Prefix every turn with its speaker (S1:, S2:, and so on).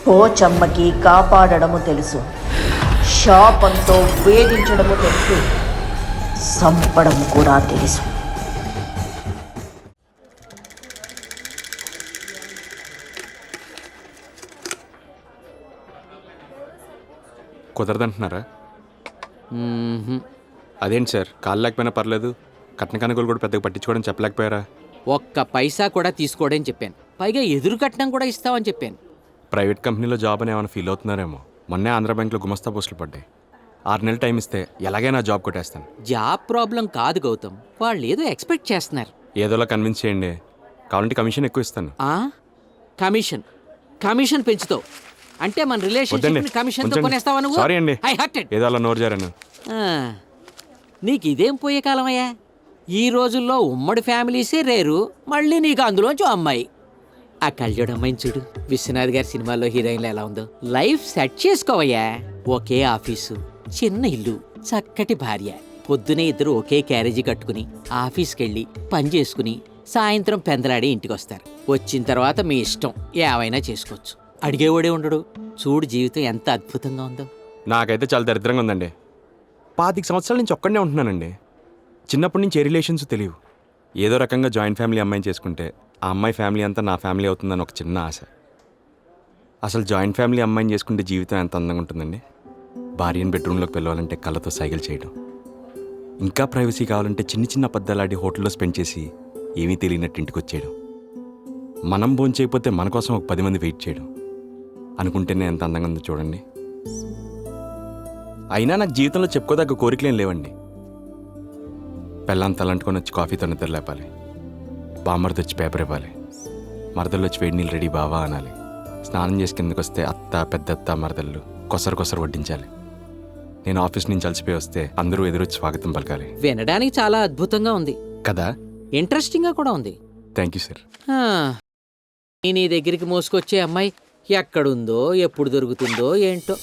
S1: పోచమ్మకి కాపాడడము తెలుసు, శాపంతో వేధించడము తెలుసు, సంపడం కూడా తెలుసు.
S2: కుదరదంటున్నారా? అదేంటి సార్, కాలు లేకపోయినా పర్లేదు, కట్న కనుగోలు కూడా పెద్దగా పట్టించుకోవడం చెప్పలేకపోయారా?
S3: ఒక్క పైసా కూడా తీసుకోవడం చెప్పాను, పైగా ఎదురు కట్నం కూడా ఇస్తామని చెప్పాను.
S2: ప్రైవేట్ కంపెనీలో జాబ్ అని ఏమైనా ఫీల్ అవుతున్నారేమో. మొన్నే ఆంధ్ర బ్యాంక్లో గుమస్తా పోస్టులు పడ్డాయి. 6 నెలలు టైం ఇస్తే ఎలాగైనా జాబ్ కొట్టేస్తాను.
S3: జాబ్ ప్రాబ్లం కాదు గౌతమ్, వాళ్ళు ఏదో ఎక్స్పెక్ట్ చేస్తున్నారు.
S2: ఏదోలా కన్విన్స్ చేయండి, కావాలంటే కమిషన్ ఎక్కువ ఇస్తాను.
S3: కమిషన్ కమిషన్ పెంచుతావు అంటే మన రిలేషన్షిప్ కమిషన్ తో కొనేస్తావా నువ్వు?
S2: సారీ అండి,
S3: ఐ హర్టెడ్.
S2: ఏదో అలా నోరు జారాను.
S3: నీకు ఇదేం పోయే కాలమయ్యా, ఈ రోజుల్లో ఉమ్మడి ఫ్యామిలీసే రేరు, మళ్ళీ నీకు అందులోంచి అమ్మాయి. ఆ కళ్యాణ్ అమ్మాయిని చూడు, విశ్వనాథ్ గారి సినిమాల్లో హీరోయిన్లు ఎలా ఉందో. లైఫ్ సెట్ చేసుకోవయ్యా. ఒకే ఆఫీసు, చిన్న ఇల్లు, చక్కటి భార్య, పొద్దునే ఇద్దరు ఒకే క్యారేజీ కట్టుకుని ఆఫీస్కి వెళ్ళి పని చేసుకుని సాయంత్రం పెందలాడి ఇంటికి వస్తారు. వచ్చిన తర్వాత మీ ఇష్టం ఏమైనా చేసుకోవచ్చు, అడిగేవాడే ఉండడు. చూడు జీవితం ఎంత అద్భుతంగా ఉందో.
S2: నాకైతే చాలా దరిద్రంగా ఉందండి. 25 సంవత్సరాల నుంచి ఒక్కడనే ఉంటున్నానండి. చిన్నప్పటి నుంచి ఏ రిలేషన్స్ తెలియవు. ఏదో రకంగా జాయింట్ ఫ్యామిలీ అమ్మాయిని చేసుకుంటే ఆ అమ్మాయి ఫ్యామిలీ అంతా నా ఫ్యామిలీ అవుతుందని ఒక చిన్న ఆశ. అసలు జాయింట్ ఫ్యామిలీ అమ్మాయిని చేసుకుంటే జీవితం ఎంత అందంగా ఉంటుందండి. భార్యను బెడ్రూమ్లోకి పిలవాలంటే కళ్ళతో సైకిల్ చేయడం, ఇంకా ప్రైవసీ కావాలంటే చిన్న చిన్న అబద్ధాలాడి హోటల్లో స్పెండ్ చేసి ఏమీ తెలియనట్టు ఇంటికి వచ్చేయడం, మనం భోంచేయకపోతే మన కోసం ఒక 10 మంది వెయిట్ చేయడం అనుకుంటేనే ఎంత అందంగా ఉందో చూడండి. అయినా నాకు జీవితంలో చెప్పుకోదగ్గ కోరికలేం లేవండి. పెళ్ళాన్ని తలంటుకొని వచ్చి కాఫీతో నిద్ర లేపాలి, బామ్మర్ది వచ్చి పేపర్ ఇవ్వాలి, మరదళ్ళు వచ్చి వేడి నీళ్ళు రెడీ బావా అనాలి, స్నానం చేసి కిందకు వస్తే అత్త పెద్దత్త మరదళ్ళు కొసరు వడ్డించాలి. నేను ఆఫీస్ నుంచి అలసిపోయి వస్తే అందరూ ఎదురొచ్చి స్వాగతం పలకాలి.
S3: వినడానికి చాలా అద్భుతంగా ఉంది
S2: కదా,
S3: ఇంట్రెస్టింగ్ గా కూడా ఉంది.
S2: Thank you sir.
S3: నీ దగ్గరికి మోసుకొచ్చే అమ్మాయి ఎక్కడుందో ఎప్పుడు దొరుకుతుందో ఏంటో.